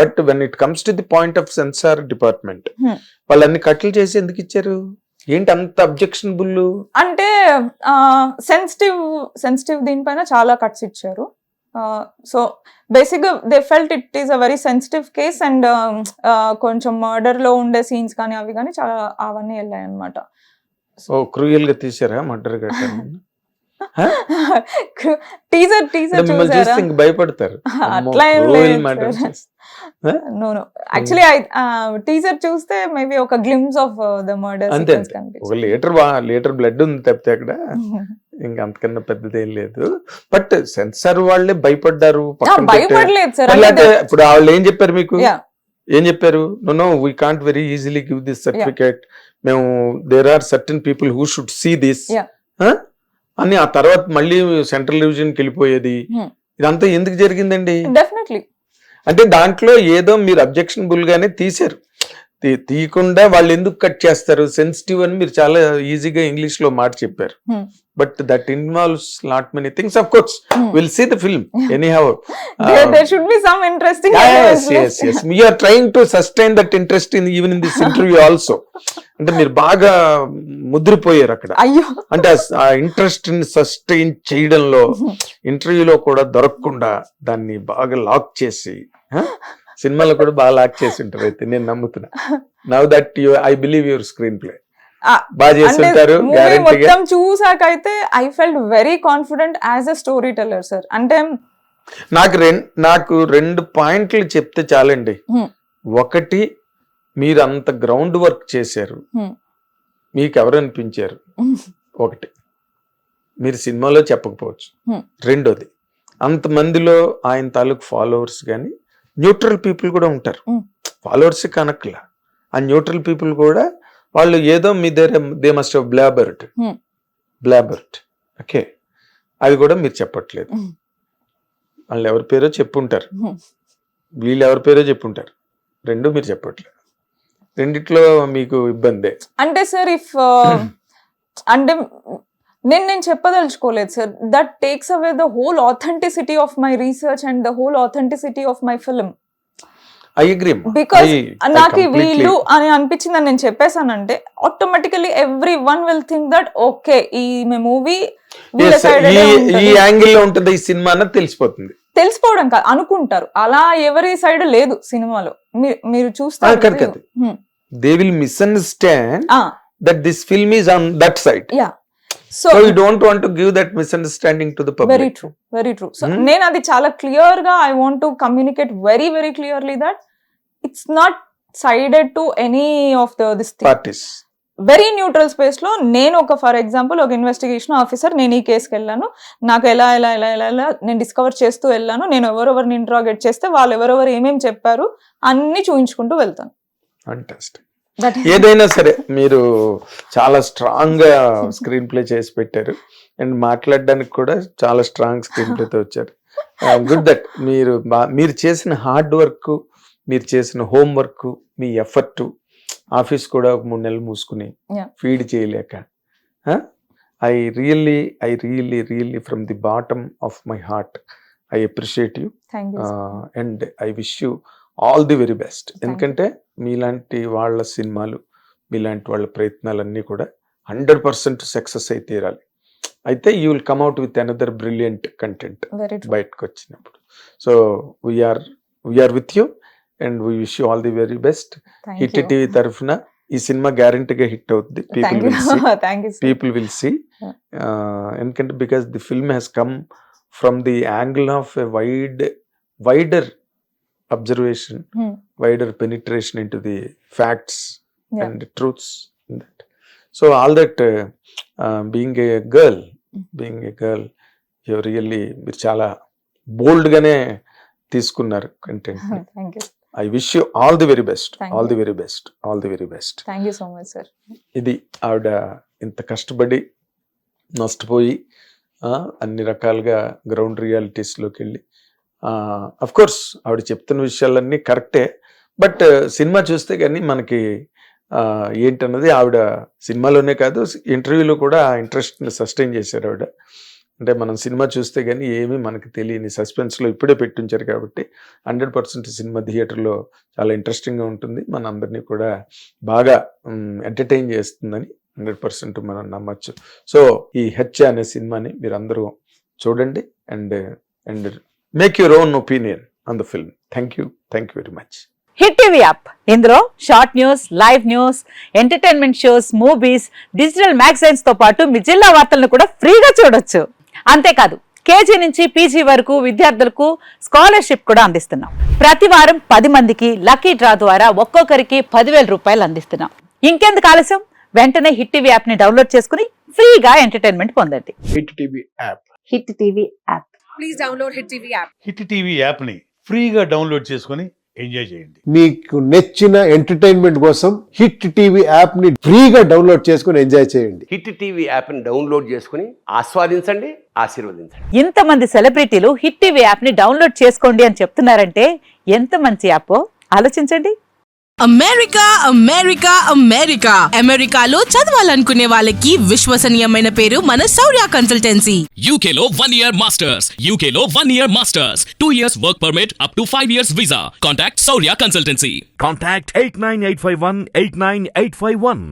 But when it comes to the point of censor department వాళ్ళు అన్ని కట్లు చేసి ఎందుకు ఇచ్చారు? ఏంటి అంత అబ్జెక్షనబుల్? అంటే సెన్సిటివ్ దీనిపైన చాలా కట్స్ ఇచ్చారు. సో బేసిక్ గా they felt it is a very sensitive case and కొంచెం మర్డర్ లో ఉండే సీన్స్ కానీ అవి కానీ చాలా అవన్నీ వెళ్ళాయి అనమాట. సో క్రూయల్ గా తీసారా మర్డర్ గట్రా? టీజర్ చూసారా? భయపడతారు. అట్లా ఏం లేదు. నో యాక్చువల్లీ టీజర్ చూస్తే మేబీ ఒక గ్లిమ్స్ ఆఫ్ ద మర్డర్ అంతే. ఒక లీటర్ బ్లడ్ ఉంది తప్పితే అక్కడ ఇంకా అంతకన్నా పెద్దదేం లేదు. బట్ సెన్సార్ వాళ్ళే భయపడ్డారు. భయపడలేదు సార్. ఇప్పుడు వాళ్ళు ఏం చెప్పారు మీకు? ఏం చెప్పారు? No we can't very easily give this certificate. మేము there are certain people who should see this అని. ఆ తర్వాత మళ్ళీ సెంట్రల్ డివిజన్కి వెళ్ళిపోయేది. ఇదంతా ఎందుకు జరిగిందండి? డెఫినెట్లీ అంటే దాంట్లో ఏదో మీరు అబ్జెక్షనబుల్ గానే తీశారు. తీయకుండా వాళ్ళు ఎందుకు కట్ చేస్తారు? సెన్సిటివ్ అని మీరు చాలా ఈజీగా ఇంగ్లీష్ లో మాట చెప్పారు. But that involves lot many things. Of course will see the film anyhow. There should be some interesting. Yes. We are trying to sustain that interest even in this interview also. అంటే మీరు బాగా ముద్రపోయారు అక్కడ. అంటే ఆ interest ని sustain చేయడంలో ఇంటర్వ్యూలో కూడా దొరకకుండా దాన్ని బాగా లాక్ చేసి సినిమాలో కూడా బాగా లాక్ చేసి ఉంటారు. అయితే నేను నమ్ముతున్నా. Now that I believe your screen play బాగా చేస్తుంటారు. మొత్తం చూసాకైతే I felt very confident as a story teller sir. అంటే నాకు 2 పాయింట్లు చెప్తే చాలండి. ఒకటి, మీరు అంత గ్రౌండ్ వర్క్ చేశారు, మీకు ఎవరు అనిపించారు? ఒకటి, మీరు సినిమాలో చెప్పకపోవచ్చు. రెండోది, అంతమందిలో ఆయన తాలూకు ఫాలోవర్స్ కానీ న్యూట్రల్ పీపుల్ కూడా ఉంటారు. ఫాలోవర్స్ కనక్లా, ఆ న్యూట్రల్ పీపుల్ కూడా వాళ్ళు ఏదో మీ దగ్గర దే మస్ట్ హావ్ బ్లాబర్డ్. ఓకే, అది కూడా మీరు చెప్పట్లేదు. వాళ్ళు ఎవరి పేరో చెప్పుంటారు, వీళ్ళు ఎవరి పేరో చెప్పుంటారు. రెండు మీరు చెప్పట్లేదు. రెండిట్లో మీకు ఇబ్బందే. అంటే సార్ అంటే నేను చెప్పదలుచుకోలేదు sir. That takes away the whole authenticity of my research and the whole authenticity of my film. I agree. Because నాకు వీళ్ళు అని అనిపించింది అని నేను చెప్పేసానంటే automatically every one will think that okay ఈ మూవీ ఈ యాంగిల్ లో ఉంటుంది ఈ సినిమా అన్నది తెలిసిపోతుంది. తెలిసిపోవడం కాదు, అనుకుంటారు. అలా ఎవరి సైడ్ లేదు సినిమాలో. మీరు చూస్తారు they will misunderstand that this film is on that side. So you don't want to give that misunderstanding to the public. Very true. So నేను అది చాలా క్లియర్ గా I want to communicate very clearly that it's not sided to any of this thing. Parties. Very neutral space లో నేను ఒక for example ఒక investigation officer, నేను ఈ కేసుకి వెళ్ళాను, నాకు ఎలా నేను డిస్కవర్ చేస్తూ వెళ్ళాను, నేను ఎవరెవరిని ఇంట్రాగేట్ చేస్తే వాళ్ళు ఎవరెవరు ఏమేమి చెప్పారు అన్ని చూపించుకుంటూ వెళ్తాను. Fantastic. ఏదైనా సరే మీరు చాలా స్ట్రాంగ్ గా స్క్రీన్ ప్లే చేసి పెట్టారు అండ్ మాట్లాడడానికి కూడా చాలా స్ట్రాంగ్ స్క్రీన్ ప్లేతో వచ్చారు. గుడ్ దట్ మీరు చేసిన హార్డ్ వర్క్, మీరు చేసిన హోమ్ వర్క్, మీ ఎఫర్ట్, ఆఫీస్ కూడా 3 నెలలు మూసుకుని ఫీడ్ చేయలేక, I really from the bottom of my heart I appreciate you and I wish you all the very best. ఎందుకంటే మీలాంటి వాళ్ళ సినిమాలు, మీలాంటి వాళ్ళ ప్రయత్నాలన్నీ కూడా 100% సక్సెస్ అయితే తీరాలి. అయితే you will come out with another brilliant content బయటకు వచ్చినప్పుడు. So we are with you and we wish you all the very best. Hit TV తరఫున ఈ సినిమా గ్యారంటీగా హిట్ అవుతుంది. People will see. ఎందుకంటే because the film has come from the angle of a wider observation, wider penetration into the facts and the truths in that. So all that being a girl, you really మీరు చాలా బోల్డ్ గానే తీసుకున్నారు content. I wish you all the very best. Thank you so much sir. ఇది ఆవిడ ఇంత కష్టపడి నష్టపోయి అన్ని రకాలుగా గ్రౌండ్ రియాలిటీస్లోకి వెళ్ళి, అఫ్ కోర్స్ ఆవిడ చెప్తున్న విషయాలన్నీ కరెక్టే, బట్ సినిమా చూస్తే కానీ మనకి ఏంటన్నది ఆవిడ సినిమాలోనే కాదు ఇంటర్వ్యూలో కూడా ఇంట్రెస్ట్ని సస్టైన్ చేశారు ఆవిడ. అంటే మనం సినిమా చూస్తే కానీ ఏమీ మనకి తెలియని సస్పెన్స్లో ఇప్పుడే పెట్టించారు కాబట్టి 100% సినిమా థియేటర్లో చాలా ఇంట్రెస్టింగ్గా ఉంటుంది, మన అందరినీ కూడా బాగా ఎంటర్టైన్ చేస్తుందని 100% మనం నమ్మచ్చు. సో ఈ హెచ్ అనే సినిమాని మీరు అందరూ చూడండి and make your own opinion on the film. Thank you very much. Hit TV app, ఇందులో short news, live news, entertainment shows, movies, digital magazines తో పాటు మీ జిల్లా వార్తలను కూడా ఫ్రీగా చూడొచ్చు. అంతేకాదు కేజీ నుంచి పీజీ వరకు విద్యార్థులకు స్కాలర్షిప్ కూడా అందిస్తున్నాం. ప్రతి వారం 10 మందికి లక్కీ డ్రా ద్వారా ఒక్కొక్కరికి 10,000 రూపాయలు అందిస్తున్నాం. ఇంకెందుకు ఆలస్యం, వెంటనే హిట్ టీవీ యాప్ ని డౌన్లోడ్ చేసుకుని ఫ్రీగా ఎంటర్టైన్మెంట్ పొందండి. Hit TV app. Hit TV app. Please download Hit TV app. Hit TV యాప్ని ఫ్రీగా డౌన్లోడ్ చేసుకొని ఎంజాయ్ చేయండి. మీకు నచ్చిన ఎంటర్టైన్మెంట్ కోసం హిట్ టీవీ యాప్ ని ఫ్రీగా డౌన్లోడ్ చేసుకుని ఎంజాయ్ చేయండి. హిట్ టీవీ యాప్ని డౌన్లోడ్ చేసుకుని ఆస్వాదించండి, ఆశీర్వదించండి. ఇంతమంది సెలబ్రిటీలు హిట్ టీవీ యాప్ ని డౌన్లోడ్ చేసుకోండి అని చెప్తున్నారంటే ఎంత మంచి యాప్ ఆలోచించండి. అమెరికా అమెరికాలో చదవాలనుకునే వాళ్ళకి విశ్వసనీయమైన పేరు మన శౌర్య కన్సల్టెన్సీ. UK లో 1 year masters, UK లో 1 year masters, 2 years work permit up to 5 years visa. Contact Saurya Consultancy. Contact 89851 89851.